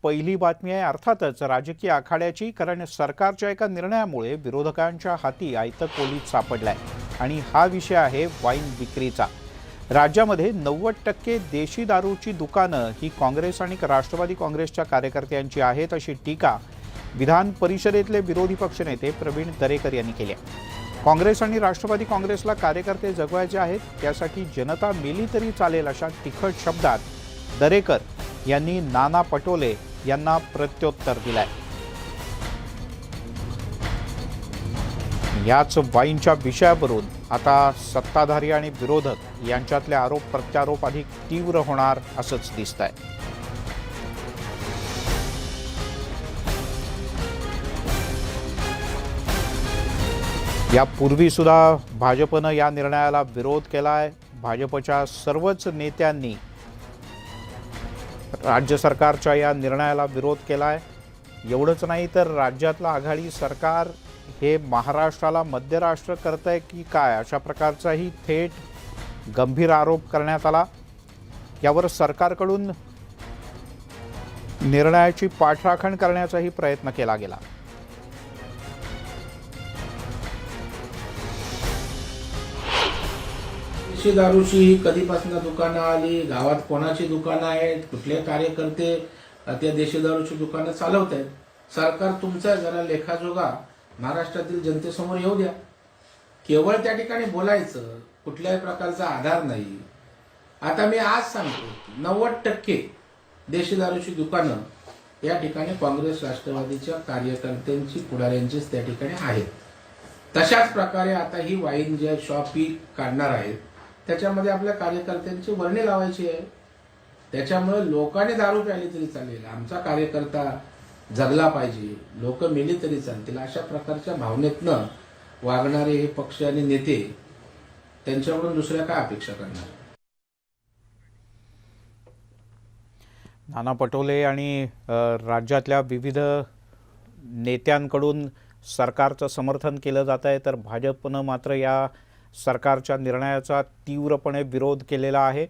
पहिली बातमी आहे अर्थातच राजकीय आखाड्याची, कारण सरकारच्या एका निर्णयामुळे विरोधकांच्या हाती आयतं कोलीत सापडलाय आणि हा विषय आहे वाईन विक्रीचा। राज्यामध्ये 90% देशी दारूची दुकानं ही काँग्रेस आणि राष्ट्रवादी काँग्रेसच्या कार्यकर्त्यांची आहेत अशी टीका विधान परिषदेतले विरोधी पक्षनेते प्रवीण दरेकर यांनी केली आहे। काँग्रेस आणि राष्ट्रवादी काँग्रेसला कार्यकर्ते जगवायचे आहेत, त्यासाठी जनता मेली तरी चालेल अशा तिखट शब्दात दरेकर यांनी नाना पटोले यांना प्रत्युत्तर दिलंय। याच वाईनच्या विषयावरून आता सत्ताधारी आणि विरोधक यांच्यातले आरोप प्रत्यारोप अधिक तीव्र होणार असंच दिसतंय। यापूर्वी सुद्धा भाजपनं या निर्णयाला विरोध केलाय। भाजपच्या सर्वच नेत्यांनी राज्य सरकारच्या या निर्णयाला विरोध केलाय। एवढंच नाही तर राज्यातलं आघाडी सरकार हे महाराष्ट्राला मध्यराष्ट्र करतंय की काय अशा प्रकारचाही थेट गंभीर आरोप करण्यात आला। यावर सरकारकडून निर्णयाची पाठराखण करण्याचाही प्रयत्न केला गेला। देशी दारूची कधीपासून दुकानं आली, गावात कोणाची दुकानं आहेत, कुठले कार्यकर्ते त्या देशी दारूची दुकानं चालवत आहेत। सरकार तुमचा जरा लेखाजोगा महाराष्ट्रातील जनतेसमोर येऊ द्या। केवळ त्या ठिकाणी बोलायचं, कुठल्याही प्रकारचा आधार नाही। आता मी आज सांगतो 90% देशी दारूची दुकानं या ठिकाणी काँग्रेस राष्ट्रवादीच्या कार्यकर्त्यांची पुढाऱ्यांचीच त्या ठिकाणी आहेत। तशाच प्रकारे आता ही वाईन जे शॉप ही काढणार आहेत त्याच्यामध्ये आपल्या कार्यकर्त्यांची वर्णी लावायची आहे। त्याच्यामुळे लोकांनी दारू प्यायली तरी चालेल, आमचा कार्यकर्ता जगला पाहिजे, लोक मेली तरी चालतील, अशा प्रकारच्या भावनेतनं वागणारे हे पक्ष आणि नेते त्यांच्याकडून दुसऱ्या काय अपेक्षा करणार। नाना पटोले आणि राज्यातल्या विविध नेत्यांकडून सरकारचं समर्थन केलं जात आहे, तर भाजपनं मात्र या सरकारच्या निर्णयाचा तीव्रपणे विरोध केलेला आहे।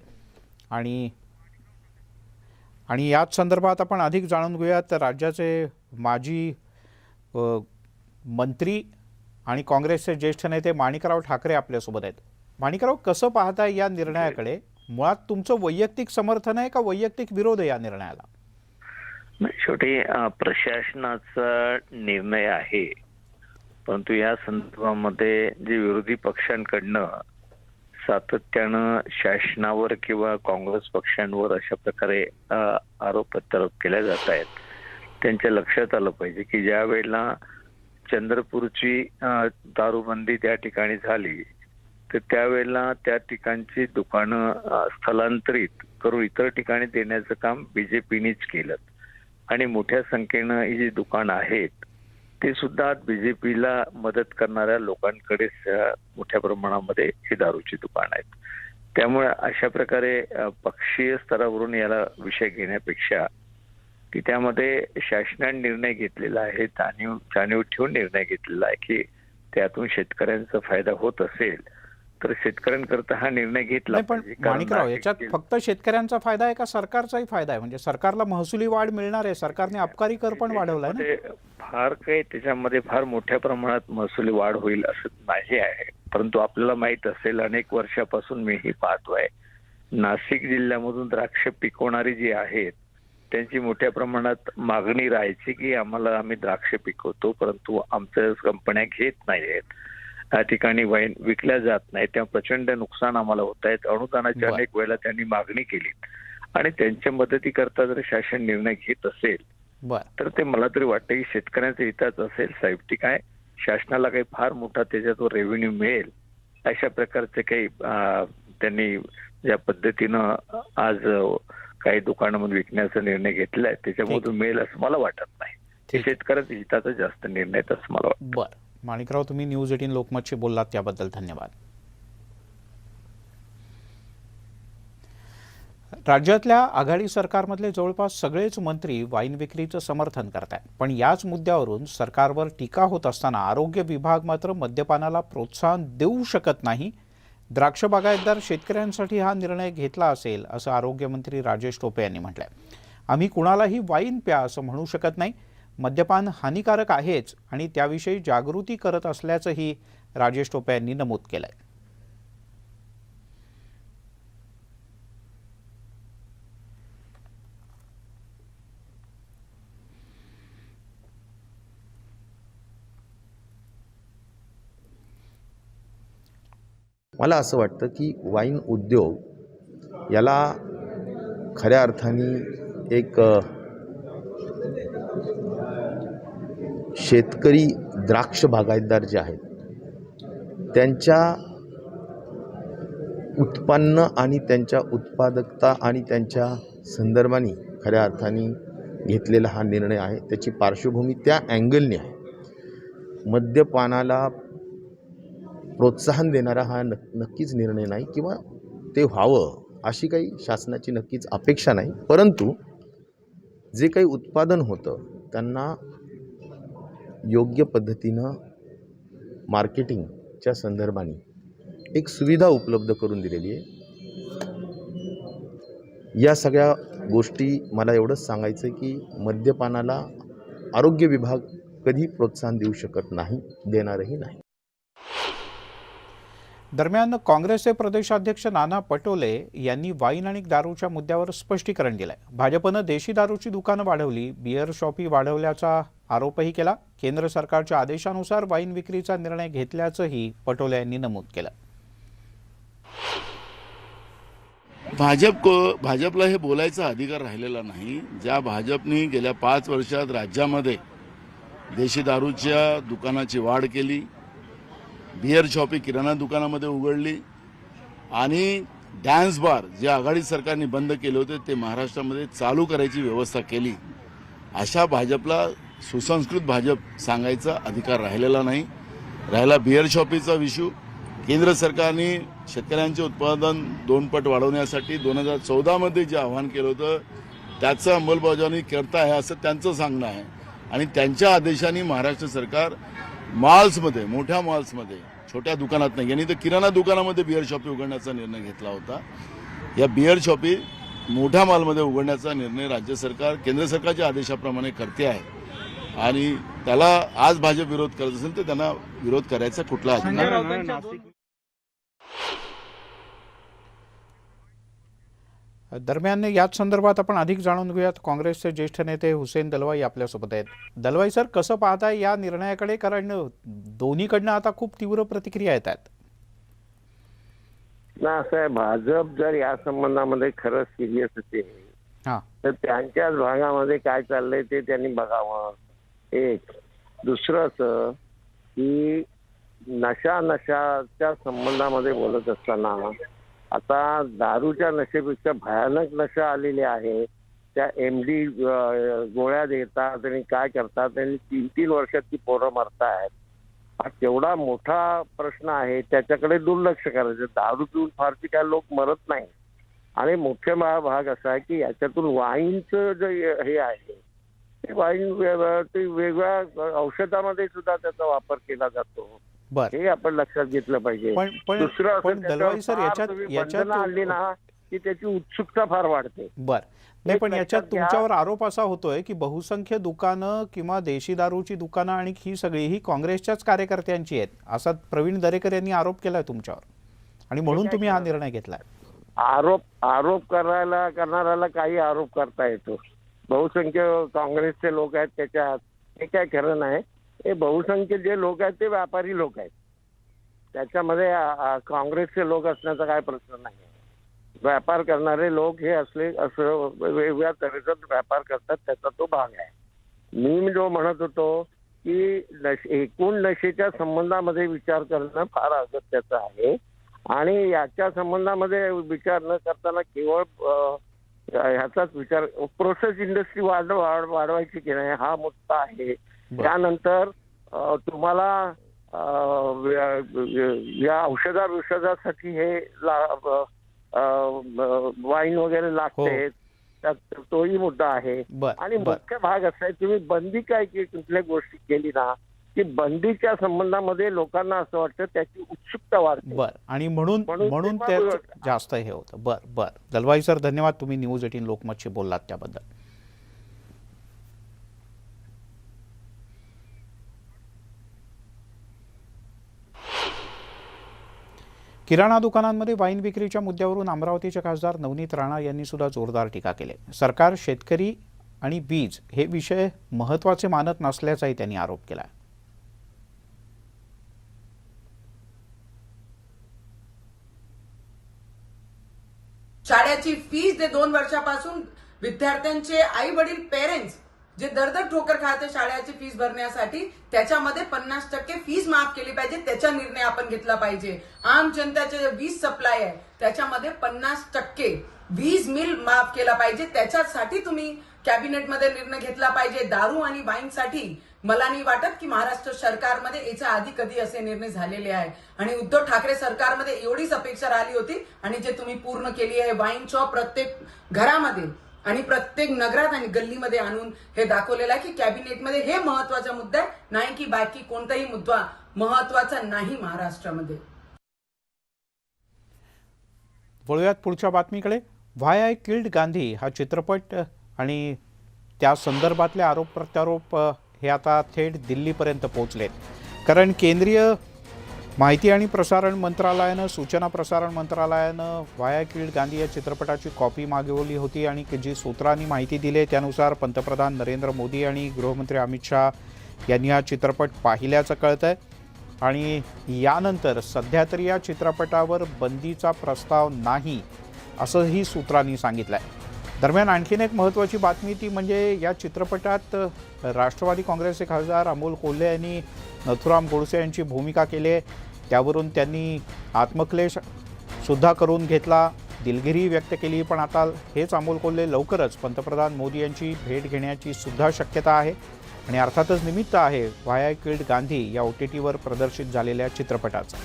आणि याच संदर्भात आपण अधिक जाणून घेऊयात तर राज्याचे माजी मंत्री आणि काँग्रेसचे ज्येष्ठ नेते माणिकराव ठाकरे आपल्यासोबत आहेत। माणिकराव, कसं पाहताय या निर्णयाकडे? मुळात तुमचं वैयक्तिक समर्थन आहे का वैयक्तिक विरोध आहे या निर्णयाला? शेवटी प्रशासनाचा निर्णय आहे, परंतु या संदर्भामध्ये जे विरोधी पक्षांकडनं सातत्यानं शासनावर किंवा काँग्रेस पक्षांवर अशा प्रकारे आरोप प्रत्यारोप केले जात आहेत, त्यांच्या लक्षात आलं पाहिजे की ज्या वेळेला चंद्रपूरची दारूबंदी त्या ठिकाणी झाली तर त्यावेळेला त्या ठिकाणची दुकानं स्थलांतरित करून इतर ठिकाणी देण्याचं काम बीजेपीनेच केलं आणि मोठ्या संख्येनं ही जी दुकानं आहेत ते सुद्धा बीजेपीला मदत करणाऱ्या लोकांकडे मोठ्या प्रमाणामध्ये ही दारूची दुकान आहेत। त्यामुळे अशा प्रकारे पक्षीय स्तरावरून याला विषय घेण्यापेक्षा की त्यामध्ये शासनाने निर्णय घेतलेला आहे, जाणीव ठेवून निर्णय घेतलेला आहे की त्यातून शेतकऱ्यांचा फायदा होत असेल तर शेतकऱ्यांकरता हा निर्णय घेतला पाहिजे। पण माणिकराव, याच्यात फक्त शेतकऱ्यांचा फायदा आहे का सरकारचाही फायदा आहे? म्हणजे सरकारला महसुली वाढ मिळणार आहे, सरकारने अबकारी कर पण वाढवलाय ना? फार काही त्याच्यामध्ये फार मोठ्या प्रमाणात महसुली वाढ होईल असं नाही आहे, परंतु आपल्याला माहित असेल अनेक वर्षापासून मीही पाहतोय नाशिक जिल्ह्यामधून द्राक्ष पिकवणारी जी आहेत त्यांची मोठ्या प्रमाणात मागणी राहायची की आम्ही द्राक्ष पिकवतो परंतु आमच्या कंपन्या घेत नाहीयेत, त्या ठिकाणी वाईन विकल्या जात नाही, तेव्हा प्रचंड नुकसान आम्हाला होत आहेत। अनुदानाची अनेक वेळेला त्यांनी मागणी केली आणि त्यांच्या मदतीकरता जर शासन निर्णय घेत असेल तर ते मला तरी वाटतं की शेतकऱ्यांच्या हिताच असेल। साहेब, ठीक आहे, शासनाला काही फार मोठा त्याच्यातून रेव्हेन्यू मिळेल अशा प्रकारचे काही त्यांनी ज्या पद्धतीनं आज काही दुकानांमध्ये विकण्याचा निर्णय घेतला आहे त्याच्यामधून मिळेल असं मला वाटत नाही। शेतकऱ्यांच्या हिताचा जास्त निर्णय असं मला वाटतं। बरं माणिकराव, तुम्ही न्यूज 18 लोकमतशी बोललात त्याबद्दल धन्यवाद। राज्यातल्या आघाडी सरकारमधले जवळपास सगळेच मंत्री वाईन विक्रीचं समर्थन करतात, पण याच मुद्द्यावरून सरकारवर टीका होत असताना आरोग्य विभाग मात्र मद्यपानाला प्रोत्साहन देऊ शकत नाही। द्राक्ष बागायतदार शेतकऱ्यांसाठी हा निर्णय घेतला असेल असं आरोग्यमंत्री राजेश टोपे यांनी म्हटलंय। आम्ही कुणालाही वाईन प्या असं म्हणू शकत नाही. मद्यपान हानिकारक आहेच आणि त्याविषयी जागृती करत असल्याचंही राजेश टोपे यांनी नमूद केलंय. मला असं वाटतं की वाईन उद्योग याला खऱ्या अर्थाने एक शेतकरी द्राक्ष बागायतदार जे आहेत त्यांच्या उत्पन्न आणि त्यांच्या उत्पादकता आणि त्यांच्या संदर्भाने खऱ्या अर्थाने घेतलेला हा निर्णय आहे. त्याची पार्श्वभूमी त्या अँगलने आहे. मद्यपानाला प्रोत्साहन देणारा हा नक्कीच निर्णय नाही किंवा ते व्हावं अशी काही शासनाची नक्कीच अपेक्षा नाही. परंतु जे काही उत्पादन होतं त्यांना योग्य पद्धतीनं मार्केटिंगच्या संदर्भाने एक सुविधा उपलब्ध करून दिलेली आहे. या सगळ्या गोष्टी मला एवढंच सांगायचं आहे की मद्यपानाला आरोग्य विभाग कधी प्रोत्साहन देऊ शकत नाही, देणारही नाही. दरम्यान काँग्रेसचे प्रदेशाध्यक्ष नाना पटोले यांनी वाईन आणि दारूच्या मुद्द्यावर स्पष्टीकरण दिलंय. भाजपनं देशी दारूची दुकानं वाढवली, बिअर शॉपी वाढवल्याचा आरोपही केला. केंद्र सरकारच्या आदेशानुसार वाईन विक्रीचा निर्णय घेतल्याचंही पटोले यांनी नमूद केलं. भाजपला हे बोलायचा अधिकार राहिलेला नाही. ज्या भाजपने गेल्या 5 वर्षात राज्यामध्ये देशी दारूच्या दुकानाची वाढ केली, बिअर शॉपी किराणा दुकानामध्ये उघडली आणि डॅन्स बार जे आघाडी सरकारने बंद केले होते ते महाराष्ट्रामध्ये चालू करायची व्यवस्था केली, अशा भाजपला सुसंस्कृत भाजप सांगायचा अधिकार राहिलेला नाही. राहिला बिअर शॉपीचा इश्यू, केंद्र सरकारने शेतकऱ्यांचे उत्पादन 2 पट वाढवण्यासाठी 2014मध्ये जे आवाहन केलं होतं त्याचं अंमलबजावणी करता आहे असं त्यांचं सांगणं आहे. आणि त्यांच्या आदेशाने महाराष्ट्र सरकार मॉल्समध्ये, मोठ्या मॉल्समध्ये, छोट्या दुकानात नाही, यांनी तर किराणा दुकानामध्ये बिअर शॉपी उघडण्याचा निर्णय घेतला होता. या बिअर शॉपी मोठ्या मॉलमध्ये उघडण्याचा निर्णय राज्य सरकार केंद्र सरकारच्या आदेशाप्रमाणे करते आहे आणि त्याला आज भाजप विरोध करत असेल तर त्यांना विरोध करायचा कुठला अधिकार नाही. दरम्यान याच संदर्भात आपण अधिक जाणून घेऊयात. काँग्रेसचे ज्येष्ठ नेते हुसेन दलवाई आपल्यासोबत आहेत. दलवाई सर, कसं पाहताय या निर्णयाकडे? कारण दोन्हीकडनं आता खूप तीव्र प्रतिक्रिया येतात. ना असं आहे, भाजप जर या संबंधामध्ये खरंच सिरियस असेल तर त्यांच्याच भागामध्ये काय चाललंय ते त्यांनी बघावं. एक दुसरं असं की नशाच्या संबंधामध्ये बोलत असताना आता दारूच्या नशेपेक्षा भयानक नशा आलेली आहे. त्या MD गोळ्या देतात आणि काय करतात आणि 3-3 वर्षात ती पोरं मरतायत. हा केवढा मोठा प्रश्न आहे, त्याच्याकडे दुर्लक्ष करायचं. दारू पिऊन फारशी काय लोक मरत नाही. आणि मुख्य भाग असा आहे की याच्यातून वाईनचं जे हे आहे ते वाईन वेगवेगळ्या औषधामध्ये सुद्धा त्याचा वापर केला जातो. हे आपण लक्षात घेतलं पाहिजे. दुसरं आणली ना की त्याची उत्सुकता फार वाढते. नाही, पण याच्यात तुमच्यावर आरोप असा होतोय की बहुसंख्य दुकानं किंवा देशी दारूची दुकानं आणि ही सगळी ही काँग्रेसच्याच कार्यकर्त्यांची आहेत असा प्रवीण दरेकर यांनी आरोप केलाय तुमच्यावर आणि म्हणून तुम्ही हा निर्णय घेतलाय. आरोप करणाऱ्याला काही आरोप करता येतो. बहुसंख्य काँग्रेसचे लोक आहेत त्याच्यात, हे काय खरं नाही. हे बहुसंख्य जे लोक आहेत ते व्यापारी लोक आहेत. त्याच्यामध्ये काँग्रेसचे लोक असण्याचा काय प्रश्न नाही. व्यापार करणारे लोक हे असं वेगवेगळ्या तऱ्हेचा व्यापार करतात, त्याचा तो भाग आहे. मी जो म्हणत होतो की एकूण नशेच्या संबंधामध्ये विचार करणं फार अगत्याचं आहे आणि याच्या संबंधामध्ये विचार न करताना केवळ ह्याचाच विचार, प्रोसेस इंडस्ट्री वाढवायची की नाही हा मुद्दा आहे. त्यानंतर तुम्हाला या औषधासाठी हे वाईन वगैरे लागते, तोही मुद्दा आहे. आणि मुख्य भाग असा आहे, तुम्ही बंदी काय कुठल्या गोष्टी केली ना की बंदीच्या संबंधामध्ये लोकांना असं वाटतं त्याची उत्सुकता वाढते आणि म्हणून ते जास्त हे होतं. दलवाई सर, धन्यवाद. तुम्ही न्यूज 18 लोकमतशी बोललात त्याबद्दल. किराणा दुकानांमध्ये वाईन विक्रीच्या मुद्द्यावरून अमरावतीचे खासदार नवनीत राणा यांनी सुद्धा जोरदार टीका केली. सरकार शेतकरी आणि बीज हे विषय महत्त्वाचे मानत नसल्याचाही त्यांनी आरोप केला. शाळेची फीस ते 2 वर्षापासून विद्यार्थ्यांचे आई वडील पेरेंट्स जे दरदर ठोकर खाते शाळेची फीस भरण्यासाठी, त्याच्यामध्ये 50% फीस माफ केली पाहिजे, त्याचा निर्णय आपण घेतला पाहिजे. आम जनतेचे जे वीज सप्लाय आहे त्याच्यामध्ये 50% वीज मिल माफ केला पाहिजे, त्याच्यासाठी तुम्ही कॅबिनेटमध्ये निर्णय घेतला पाहिजे. दारू आणि वाईनसाठी मला नाही वाटत की महाराष्ट्र सरकारमध्ये याच्या आधी कधी असे निर्णय झालेले आहे. आणि उद्धव ठाकरे सरकारमध्ये एवढीच अपेक्षा राहिली होती आणि जे तुम्ही पूर्ण केली आहे. वाईन शॉप प्रत्येक घरामध्ये आणि प्रत्येक नगरात आणि गल्लीमध्ये आणून हे दाखवलेलं आहे की कॅबिनेटमध्ये हे महत्वाचा मुद्दा आहे, नाही की बाकी कोणताही मुद्दा महत्वाचा नाही महाराष्ट्रामध्ये. वळूयात पुढच्या बातमीकडे. व्हाय आय किल्ड गांधी हा चित्रपट आणि त्या संदर्भातले आरोप प्रत्यारोप हे आता थेट दिल्लीपर्यंत पोहोचलेत. कारण केंद्रीय माहिती आणि प्रसारण मंत्रालयानं, सूचना प्रसारण मंत्रालयानं व्हाय आय किल्ड गांधी या चित्रपटाची कॉपी मागवली होती आणि जी सूत्रांनी माहिती दिली त्यानुसार पंतप्रधान नरेंद्र मोदी आणि गृहमंत्री अमित शाह यांनी हा चित्रपट पाहिल्याचं कळतं आहे. आणि यानंतर सध्या तरी या चित्रपटावर बंदीचा प्रस्ताव नाही असंही सूत्रांनी सांगितलं आहे. दरम्यान आणखीन एक महत्त्वाची बातमी ती म्हणजे या चित्रपटात राष्ट्रवादी काँग्रेसचे खासदार अमोल कोल्हे यांनी नथुराम गोडसे यांची भूमिका केली आहे. त्यावरून त्यांनी आत्मक्लेश सुद्धा करून घेतला, दिलगिरी व्यक्त केली. पण आता हेच अमोल कोल्हे लवकरच पंतप्रधान मोदी यांची भेट घेण्याची सुद्धा शक्यता आहे आणि अर्थातच निमित्त आहे व्हाय आय किल्ड गांधी या OTTवर प्रदर्शित झालेल्या चित्रपटाचं.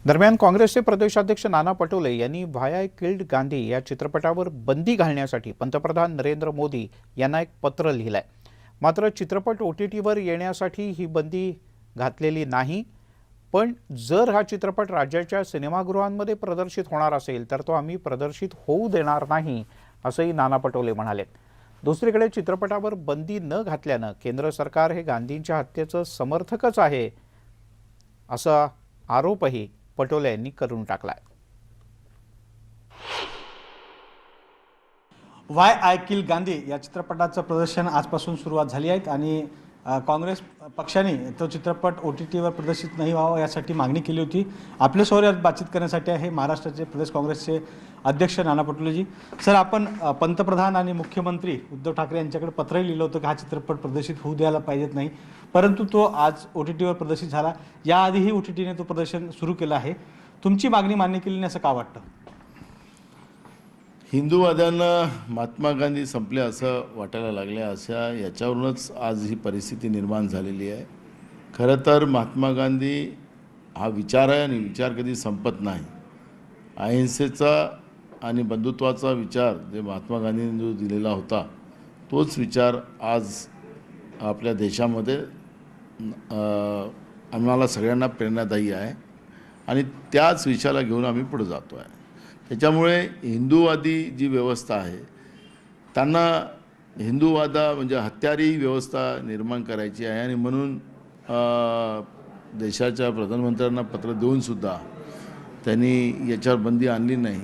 दरम्यान काँग्रेसचे प्रदेशाध्यक्ष नाना पटोले यांनी व्हाय आय किल्ड गांधी या चित्रपटावर बंदी घालण्यासाठी पंतप्रधान नरेंद्र मोदी यांना एक पत्र लिहिलं आहे. मात्र चित्रपट OTTवर येण्यासाठी ही बंदी घातलेली नाही. पण जर हा चित्रपट राज्याच्या सिनेमागृहांमध्ये प्रदर्शित होणार असेल तर तो आम्ही प्रदर्शित होऊ देणार नाही असंही नाना पटोले म्हणालेत. दुसरीकडे चित्रपटावर बंदी न घातल्यानं केंद्र सरकार हे गांधींच्या हत्येचं समर्थकच आहे असा आरोपही पटोले यांनी करून टाकलाय. व्हाय आय किल गांधी या चित्रपटाचं प्रदर्शन आजपासून सुरुवात झाली आहे आणि काँग्रेस पक्षाने तो चित्रपट OTTवर प्रदर्शित नाही व्हावा यासाठी मागणी केली होती. आपल्यासोबत बातचीत करण्यासाठी आहे महाराष्ट्राचे प्रदेश काँग्रेसचे अध्यक्ष नाना पटोलेजी. सर, आपण पंतप्रधान आणि मुख्यमंत्री उद्धव ठाकरे यांच्याकडे पत्रही लिहिलं होतं की हा चित्रपट प्रदर्शित होऊ द्यायला पाहिजेत नाही, परंतु तो आज OTTवर प्रदर्शित झाला. याआधीही OTTने तो प्रदर्शन सुरू केलं आहे. तुमची मागणी मान्य केली नाही असं का वाटतं? हिंदूवाद्यांना महात्मा गांधी संपले असं वाटायला लागले, अशा याच्यावरूनच आज ही परिस्थिती निर्माण झालेली आहे. खरं तर महात्मा गांधी हा विचार आहे आणि विचार कधी संपत नाही. अहिंसेचा आणि बंधुत्वाचा विचार जे महात्मा गांधींनी जो दिलेला होता तोच विचार आज आपल्या देशामध्ये आम्हाला सगळ्यांना प्रेरणादायी आहे आणि त्याच विचाराला घेऊन आम्ही पुढे जातो आहे. त्याच्यामुळे हिंदूवादी जी व्यवस्था आहे त्यांना हिंदूवादा म्हणजे हत्यारी व्यवस्था निर्माण करायची आहे आणि म्हणून देशाच्या प्रधानमंत्र्यांना पत्र देऊनसुद्धा त्यांनी याच्यावर बंदी आणली नाही.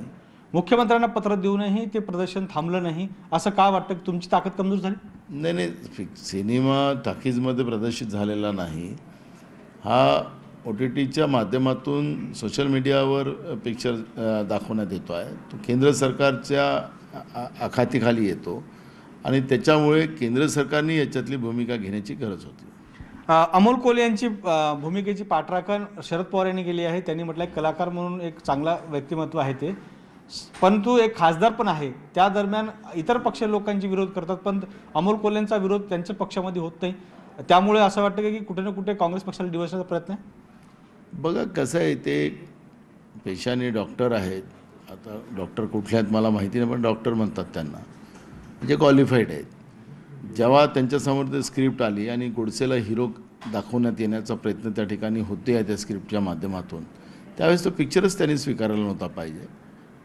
मुख्यमंत्र्यांना पत्र देऊनही ते प्रदर्शन थांबलं नाही असं का वाटतं? की तुमची ताकद कमजोर झाली? नाही, सिनेमा टाकीजमध्ये प्रदर्शित झालेला नाही. हा OTTच्या माध्यमातून सोशल मीडियावर पिक्चर दाखवण्यात येतो आहे. तो केंद्र सरकारच्या आखातीखाली येतो आणि त्याच्यामुळे केंद्र सरकारने याच्यातली भूमिका घेण्याची गरज होती. अमोल कोल्हे यांची भूमिकेची पाठराखण शरद पवार यांनी केली आहे. त्यांनी म्हटलं कलाकार म्हणून एक चांगला व्यक्तिमत्व आहे ते, परंतु एक खासदार पण आहे. त्या दरम्यान इतर पक्ष लोकांची विरोध करतात पण अमोल कोल्हेंचा विरोध त्यांच्या पक्षामध्ये होत नाही. त्यामुळे असं वाटतं की कुठे ना कुठे काँग्रेस पक्षाला डिवचण्याचा प्रयत्न आहे. बघा कसं आहे, ते पेशाने डॉक्टर आहेत. आता डॉक्टर कुठले आहेत मला माहिती नाही, पण डॉक्टर म्हणतात त्यांना, म्हणजे क्वालिफाईड आहेत. जेव्हा त्यांच्यासमोर ते स्क्रिप्ट आली आणि गोडसेला हिरो दाखवण्यात येण्याचा प्रयत्न त्या ठिकाणी होते आहे त्या स्क्रिप्टच्या माध्यमातून, त्यावेळेस तो पिक्चरच त्यांनी स्वीकारला नव्हता पाहिजे.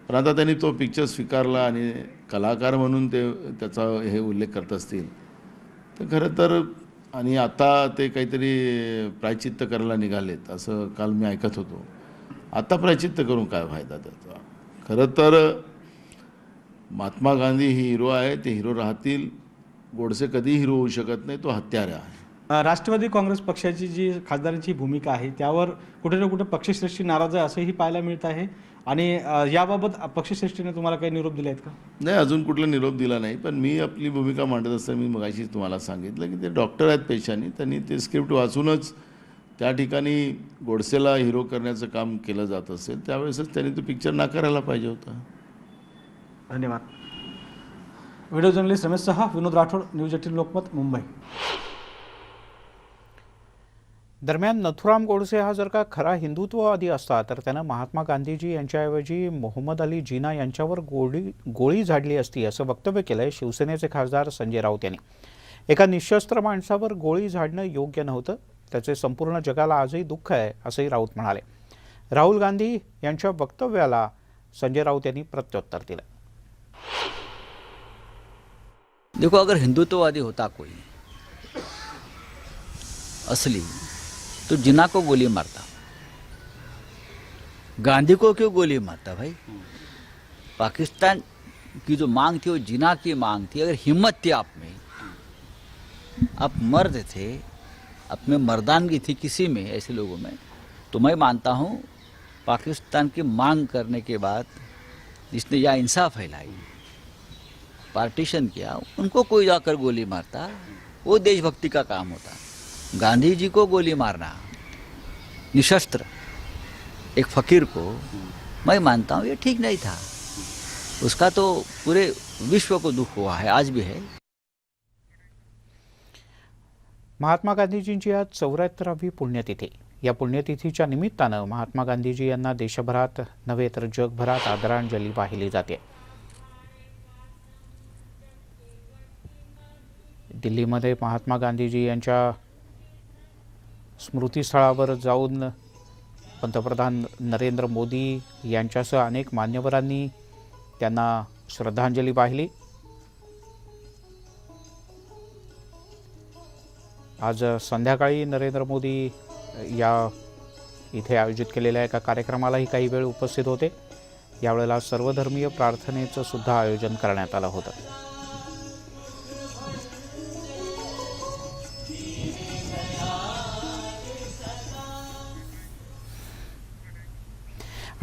पण आता त्यांनी तो पिक्चर स्वीकारला आणि कलाकार म्हणून ते त्याचा हे उल्लेख करत असतील तर खरं तर आणि आता ते काहीतरी प्रायचित्त करायला निघालेत असं काल मी ऐकत होतो. आता प्रायचित्त करून काय फायदा त्याचा? खरं तर महात्मा गांधी ही हिरो आहे, ते हिरो राहतील. गोडसे कधी हिरो होऊ शकत नाही, तो हत्यारा आहे. राष्ट्रवादी काँग्रेस पक्षाची जी खासदारांची भूमिका आहे त्यावर कुठे ना कुठे पक्षश्रेष्ठी नाराज आहे असंही पाहायला मिळत आहे. आणि याबाबत पक्षश्रेष्ठीने तुम्हाला काही निरोप दिले आहेत का? नाही, अजून कुठला निरोप दिला नाही. पण मी आपली भूमिका मांडत असताना मी मगाशी तुम्हाला सांगितलं की ते डॉक्टर आहेत पेशाने, त्यांनी ते स्क्रिप्ट वाचूनच त्या ठिकाणी गोडसेला हिरो करण्याचं काम केलं जात असेल त्यावेळेसच त्यांनी तो पिक्चर नाकारायला पाहिजे होता. धन्यवाद. व्हिडिओ जर्नलिस्ट रमेश सहा, विनोद राठोड, न्यूज 18 लोकमत, मुंबई. दरम्यान नथुराम गोडसे हा जर का खरा हिंदुत्ववादी असता तर त्यानं महात्मा गांधीजी यांच्याऐवजी मोहम्मद अली जिना यांच्यावर गोळी झाडली असती असं वक्तव्य केलंय शिवसेनेचे खासदार संजय राऊत यांनी. एका निशस्त्र माणसावर गोळी झाडणं योग्य नव्हतं, त्याचे संपूर्ण जगाला आजही दुःख आहे असंही राऊत म्हणाले. राहुल गांधी यांच्या वक्तव्याला संजय राऊत यांनी प्रत्युत्तर दिलं. देखो, अगर हिंदुत्ववादी होता कोई असली तो जिन्ना को गोली मारता, गांधी को क्यों गोली मारता भाई? पाकिस्तान की जो मांग थी वो जिन्ना की मांग थी. अगर हिम्मत थी आप में, आप मर्द थे, आप में मर्दानगी थी किसी में, ऐसे लोगों में, तो मैं मानता हूँ पाकिस्तान की मांग करने के बाद जिसने यह इंसाफ फैलाई, पार्टीशन किया, उनको कोई जाकर गोली मारता, वो देशभक्ति का काम होता. गांधी जी को गोली मारना निशस्त्र एक फकीर को, मैं मानता हूँ ये ठीक नहीं था. उसका तो पूरे विश्व को दुख हुआ है, आज भी है. महात्मा गांधीजींची आज 74वी पुण्यतिथी. या पुण्यतिथीच्या निमित्तानं महात्मा गांधीजी यांना देशभरात नव्हे तर जगभरात आदरांजली वाहिली जाते. दिल्लीमध्ये महात्मा गांधीजी यांच्या स्मृतीस्थळावर जाऊन पंतप्रधान नरेंद्र मोदी यांच्यासह अनेक मान्यवरांनी त्यांना श्रद्धांजली वाहिली. आज संध्याकाळी नरेंद्र मोदी या इथे आयोजित केलेल्या एका कार्यक्रमालाही काही वेळ उपस्थित होते. यावेळेला सर्वधर्मीय प्रार्थनेचं सुद्धा आयोजन करण्यात आलं होतं.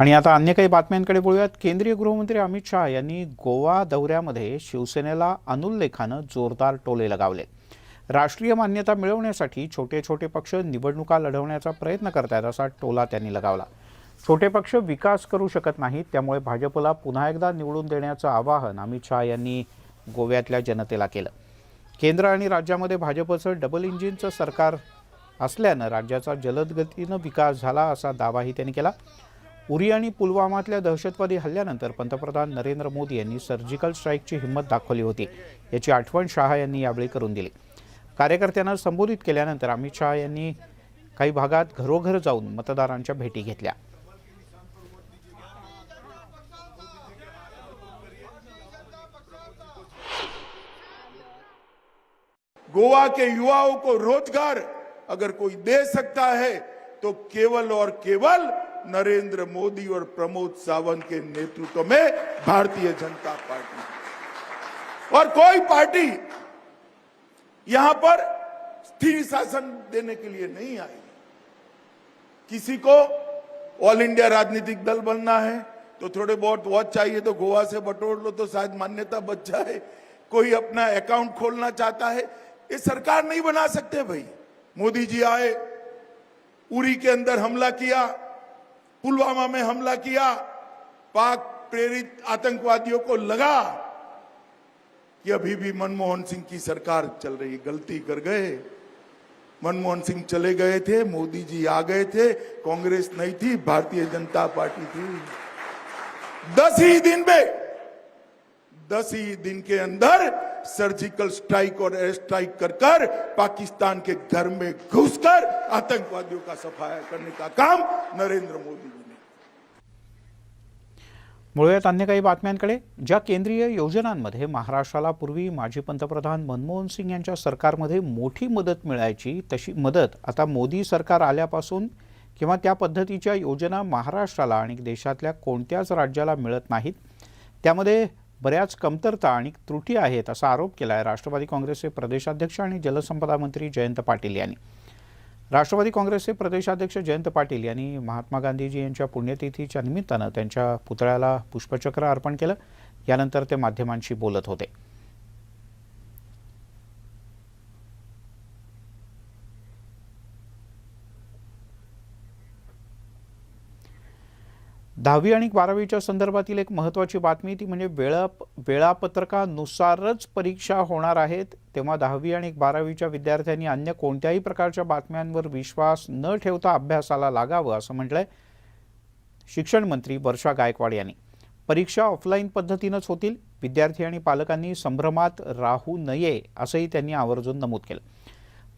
आणि आता अन्य काही बातम्यांकडे बोलूयात. केंद्रीय गृहमंत्री अमित शहा यांनी गोवा दौऱ्यामध्ये शिवसेनेला अनुल्लेखानं जोरदार टोले लगावले. राष्ट्रीय मान्यता मिळवण्यासाठी छोटे छोटे पक्ष निवडणुका लढवण्याचा प्रयत्न करतात असा टोला त्यांनी लगावला. छोटे पक्ष विकास करू शकत नाहीत, त्यामुळे भाजपला पुन्हा एकदा निवडून देण्याचं आवाहन अमित शहा यांनी गोव्यातल्या जनतेला केलं. केंद्र आणि राज्यामध्ये भाजपचं डबल इंजिनचं सरकार असल्यानं राज्याचा जलद गतीनं विकास झाला असा दावाही त्यांनी केला. उरी आणि पुलवामातल्या दहशतवादी हल्ल्यानंतर पंतप्रधान नरेंद्र मोदी यांनी सर्जिकल स्ट्राईकची हिंमत दाखवली होती, याची आठवण शहा यांनी यावेळी करून दिली. कार्यकर्त्यांना संबोधित केल्यानंतर अमित शहा यांनी काही भागात घरोघर जाऊन मतदारांच्या भेटी घेतल्या. गोवा के युवाओं को रोजगार अगर कोई दे सकता है तो केवल और केवल नरेंद्र मोदी और प्रमोद सावंत के नेतृत्व में भारतीय जनता पार्टी, और कोई पार्टी यहां पर स्थिर शासन देने के लिए नहीं आई. किसी को ऑल इंडिया राजनीतिक दल बनना है तो थोड़े बहुत वोट चाहिए तो गोवा से बटोर लो तो शायद मान्यता बच जाए. कोई अपना अकाउंट खोलना चाहता है, ये सरकार नहीं बना सकते भाई. मोदी जी आए, उरी के अंदर हमला किया, पुलवामा में हमला किया, पाक प्रेरित आतंकवादियों को लगा कि अभी भी मनमोहन सिंह की सरकार चल रही. गलती कर गए. मनमोहन सिंह चले गए थे, मोदी जी आ गए थे, कांग्रेस नहीं थी, भारतीय जनता पार्टी थी. 10 ही दिन के अंदर सर्जिकल स्ट्राइक और एयर स्ट्राइक कर पाकिस्तान के घर में घुसकर आतंकवादियों का सफाया करने का काम नरेंद्र मोदी जी ने. वळूयात अन्य काही बातम्यांकडे. ज्या केंद्रीय योजनांमध्ये महाराष्ट्राला पूर्वी माजी पंतप्रधान मनमोहन सिंग यांच्या सरकारमध्ये मोठी मदत मिळायची, तशी मदत आता मोदी सरकार आल्यापासून किंवा त्या पद्धतीच्या योजना महाराष्ट्राला आणि देशातल्या कोणत्याच राज्याला मिळत नाहीत. त्यामध्ये बऱ्याच कमतरता आणि त्रुटी आहेत असा आरोप केला आहे राष्ट्रवादी काँग्रेसचे प्रदेशाध्यक्ष आणि जलसंपदा मंत्री जयंत पाटील यांनी. राष्ट्रवादी काँग्रेसचे प्रदेशाध्यक्ष जयंत पाटील यांनी महात्मा गांधीजी यांच्या पुण्यतिथीच्या निमित्तानं त्यांच्या पुतळ्याला पुष्पचक्र अर्पण केलं. यानंतर ते माध्यमांशी बोलत होते. दहावी आणि 12वीच्या संदर्भातील एक महत्त्वाची बातमी ती म्हणजे वेळापत्रकानुसारच परीक्षा होणार आहेत. तेव्हा 10वी आणि 12वीच्या विद्यार्थ्यांनी अन्य कोणत्याही प्रकारच्या बातम्यांवर विश्वास न ठेवता अभ्यासाला लागावं असं म्हटलंय शिक्षण मंत्री वर्षा गायकवाड यांनी. परीक्षा ऑफलाईन पद्धतीनंच होतील. विद्यार्थी आणि पालकांनी संभ्रमात राहू नये असंही त्यांनी आवर्जून नमूद केलं.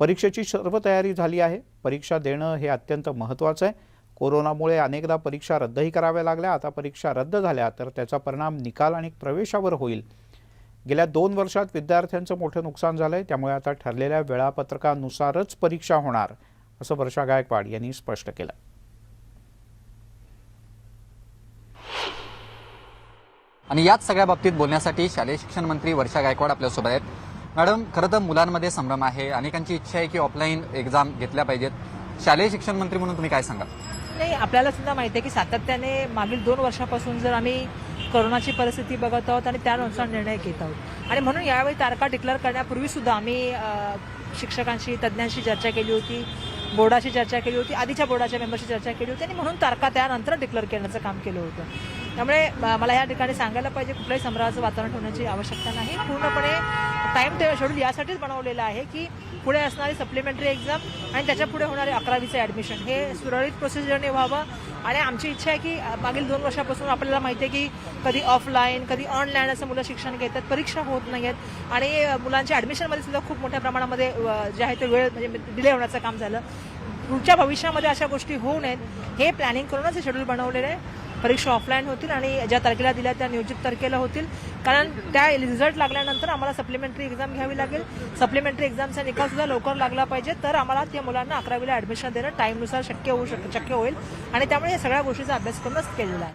परीक्षेची सर्व तयारी झाली आहे. परीक्षा देणं हे अत्यंत महत्त्वाचं आहे. कोरोनामुळे अनेकदा परीक्षा रद्दही कराव्या लागल्या. आता परीक्षा रद्द झाल्या तर त्याचा परिणाम निकाल आणि प्रवेशावर होईल. गेल्या 2 वर्षात विद्यार्थ्यांचं मोठं नुकसान झालंय. त्यामुळे आता ठरलेल्या वेळापत्रकानुसारच परीक्षा होणार असं वर्षा गायकवाड यांनी स्पष्ट केलं. आणि याच सगळ्या बाबतीत बोलण्यासाठी शालेय शिक्षण मंत्री वर्षा गायकवाड आपल्यासोबत आहेत. मॅडम, खरं तर मुलांमध्ये संभ्रम आहे. अनेकांची इच्छा आहे की ऑफलाईन एक्झाम घेतल्या पाहिजेत. शालेय शिक्षण मंत्री म्हणून तुम्ही काय सांगाल? नाही, आपल्याला सुद्धा माहिती आहे की सातत्याने मागील 2 वर्षापासून जर आम्ही कोरोनाची परिस्थिती बघत आहोत आणि त्यानुसार निर्णय घेत आहोत. आणि म्हणून यावेळी तारखा डिक्लेअर करण्यापूर्वी सुद्धा आम्ही शिक्षकांशी, तज्ज्ञांशी चर्चा केली होती, बोर्डाशी चर्चा केली होती, आधीच्या बोर्डाच्या मेंबरशी चर्चा केली होती आणि म्हणून तारखा त्यानंतर डिक्लेअर करण्याचं काम केलं होतं. त्यामुळे मला या ठिकाणी सांगायला पाहिजे कुठल्याही संभ्रमाचं वातावरण ठेवण्याची आवश्यकता नाही. पूर्णपणे टाइम शेड्यूल यासाठीच बनवलेलं आहे की पुढे असणारी सप्लिमेंटरी एक्झाम आणि त्याच्या पुढे होणारे 11वीचं ॲडमिशन हे सुरळीत प्रोसिजरने व्हावं. आणि आमची इच्छा आहे की मागील 2 वर्षापासून आपल्याला माहिती आहे की कधी ऑफलाईन कधी ऑनलाईन असं मुलं शिक्षण घेतात, परीक्षा होत नाही आहेत आणि मुलांच्या ॲडमिशनमध्ये सुद्धा खूप मोठ्या प्रमाणामध्ये जे आहे ते वेळ म्हणजे डिले होण्याचं काम झालं. पुढच्या भविष्यामध्ये अशा गोष्टी होऊ नयेत हे प्लॅनिंग करूनच हे शेड्यूल बनवलेलं आहे. परीक्षा ऑफलाईन होतील आणि ज्या तारखेला दिल्या त्या नियोजित तारखेला होतील. कारण त्या रिझल्ट लागल्यानंतर आम्हाला सप्लिमेंटरी एक्झाम घ्यावी लागेल. सप्लिमेंटरी एक्झामचा निकाल सुद्धा लवकर लागला पाहिजे तर आम्हाला त्या मुलांना 11वीला ॲडमिशन देणं टाईमनुसार शक्य होईल आणि त्यामुळे या सगळ्या गोष्टीचा अभ्यास करूनच केलेला आहे.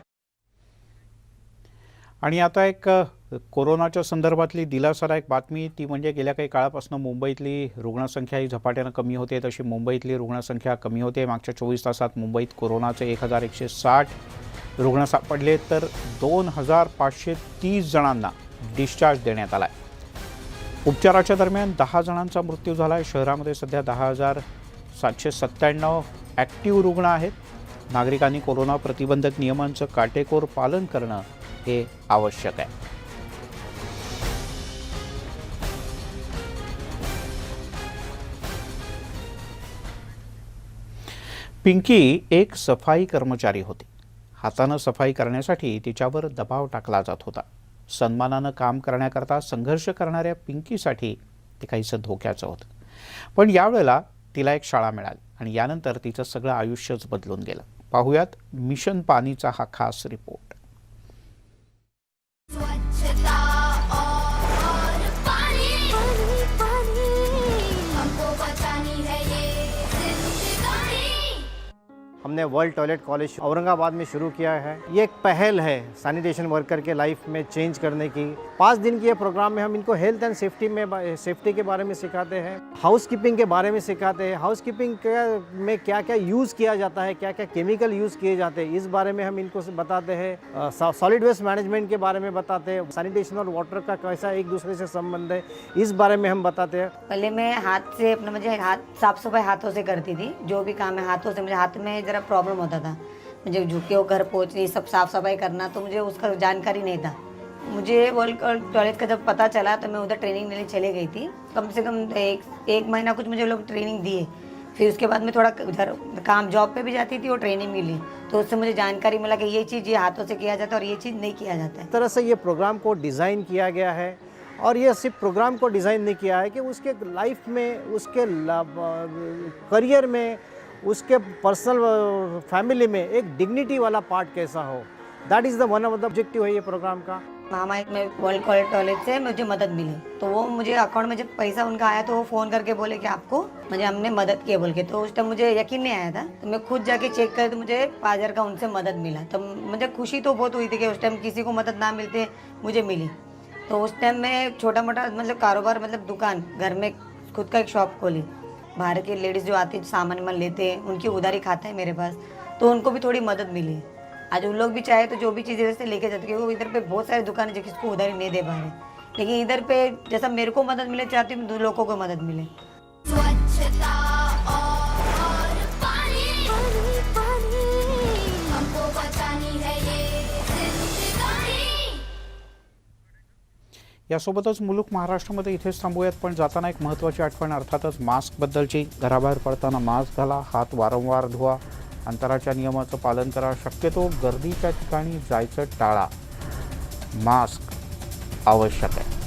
आणि आता एक कोरोनाच्या संदर्भातली दिलासादायक बातमी ती म्हणजे गेल्या काही काळापासून मुंबईतली रुग्णसंख्या ही झपाट्यानं कमी होते. तशी मुंबईतली रुग्णसंख्या कमी होते. मागच्या 24 तासात मुंबईत कोरोनाचे 1160 रुग्ण सापडले तर 2530 जणांना डिस्चार्ज देण्यात आला आहे. उपचाराच्या दरम्यान 10 जणांचा मृत्यू झाला आहे. शहरामध्ये सध्या 10,797 ॲक्टिव्ह रुग्ण आहेत. नागरिकांनी कोरोना प्रतिबंधक नियमांचं काटेकोर पालन करणं हे आवश्यक आहे. पिंकी एक सफाई कर्मचारी होती. हातानं सफाई करण्यासाठी तिच्यावर दबाव टाकला जात होता. सन्मानानं काम करण्याकरता संघर्ष करणाऱ्या पिंकीसाठी ते काहीसं धोक्याचं होतं. पण यावेळेला तिला एक शाळा मिळाली आणि यानंतर तिचं सगळं आयुष्यच बदलून गेलं. पाहुयात मिशन पाणीचा हा खास रिपोर्ट. हमने वर्ल्ड टॉयलेट कॉलेज औरंगाबाद में शुरू किया है. ये एक पहल है सैनिटेशन वर्कर के लाइफ में चेंज करने की. 5 दिन के प्रोग्राम में हम इनको हेल्थ एंड सेफ्टी के बारे में सिखाते हैं, हाउस कीपिंग के बारे में सिखाते हैं. हाउस कीपिंग में क्या क्या यूज़ किया जाता है, क्या क्या केमिकल यूज़ किए जाते हैं, इस बारे में हम इनको बताते हैं. सॉलिड वेस्ट मैनेजमेंट के बारे में बताते हैं. सैनिटेशन और वाटर का कैसा एक दूसरे से संबंध है, इस बारे में हम बताते हैं. पहले मैं हाथ से अपना मुझे हाथ साफ सफाई हाथों से करती थी. जो भी काम है हाथों से. मुझे हाथ में जरा प्रॉब्लम होता था. मुझे झुके घर पहुँचनी सब साफ सफाई करना तो मुझे उसका जानकारी नहीं था. मुझे वर्ल्ड टॉयलेट का जब पता चला तो मैं उधर ट्रेनिंग लेने चले गई थी. कम से कम एक महीना कुछ मुझे लोग ट्रेनिंग दिए. फिर उसके बाद मैं थोड़ा उधर काम जॉब पे भी जाती थी और ट्रेनिंग मिली तो उससे मुझे जानकारी मिला कि ये चीज़ ये हाथों से किया जाता है और ये चीज़ नहीं किया जाता है. तरह से ये प्रोग्राम को डिज़ाइन किया गया है. और ये सिर्फ प्रोग्राम को डिज़ाइन नहीं किया है कि उसके लाइफ में, उसके करियर में, उसके पर्सनल फैमिली में एक डिग्निटी वाला पार्ट कैसा हो, that is the one of the objective है ये प्रोग्राम का। महामारी में वर्ल्ड क्वालिटी टॉयलेट से मुझे मदद मिली, तो वो मुझे अकाउंट में जब पैसा उनका आया तो वो फ़ोन करके बोले कि आपको मुझे हमने मदद की बोल के, तो उस टाइम मुझे यकीन नहीं आया था, तो मैं खुद जाके चेक कर तो मुझे 5,000 का उनसे मदद मिला। तो मुझे खुशी तो बहुत हुई थी कि उस टाइम किसी को मदद ना मिलते मुझे मिली। तो उस टाइम मैं छोटा मोटा मतलब कारोबार मतलब दुकान घर में खुद का एक शॉप खोली। बाहर की लेडीज़ जो आती सामान वामान लेते हैं उनकी उधारी खाता है मेरे पास, तो उनको भी थोड़ी मदद मिली। आज उन लोग भी चाहे तो जो भी चीज़ें से लेके जाते, क्योंकि इधर पे बहुत सारी दुकानें जो किसको उधारी नहीं दे पा रहे, लेकिन इधर पे जैसा मेरे को मदद मिले चाहती हूँ दो लोगों को मदद मिले। यासोबतच मुलूक महाराष्ट्रामध्ये इथेच थांबूयात, पण जाताना एक महत्त्वाची आठवण अर्थातच मास्कबद्दलची। घराबाहेर पडताना मास्क घाला, हात वारंवार धुवा, अंतराच्या नियमाचं पालन करा, शक्यतो गर्दीच्या ठिकाणी जायचं टाळा, मास्क आवश्यक आहे।